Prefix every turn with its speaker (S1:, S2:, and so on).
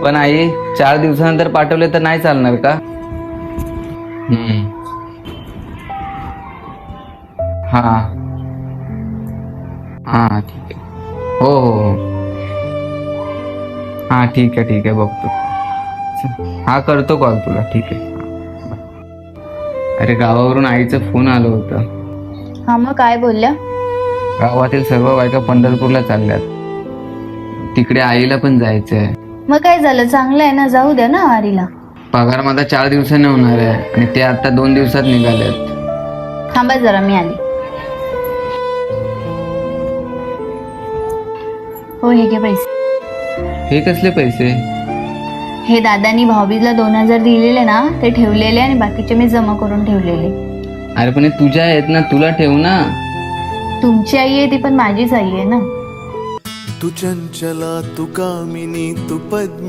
S1: पण आई 4 दिवसानंतर पाठवले तर नाही चालणार का? हा हा ठीक आहे. हो हो हो. हा ठीक आहे बघतो. हा करतो कॉल तुला. ठीक आहे. अरे गावावरून आईचं फोन आलं होतं.
S2: हा, मग काय बोलल्या?
S1: गावातील सर्व बायका पंढरपूरला चालल्यात. तिकडे आईला पण जायचंय.
S2: मग काय झालं, चांगलं आहे ना, जाऊ द्या ना वारीला.
S1: पगार माझा 4 दिवसांनी होणार आहे आणि ते आता 2 दिवसात निघालेत.
S2: थांबा जरा, मी आली. हो, हे घे पैसे.
S1: हे कसले पैसे?
S2: हे दादानी भाऊबीजला 2000 दिलेले ना, ते ठेवलेले आणि बाकीचे मी जमा करून ठेवलेले.
S1: अरे पण हे तुझ्या आहेत ना, तुला ठेव ना.
S2: तुमची आई आहे ती पण माझीच आई आहे ना.
S3: तू चंचला, तू कामिनी, तू पद्मी.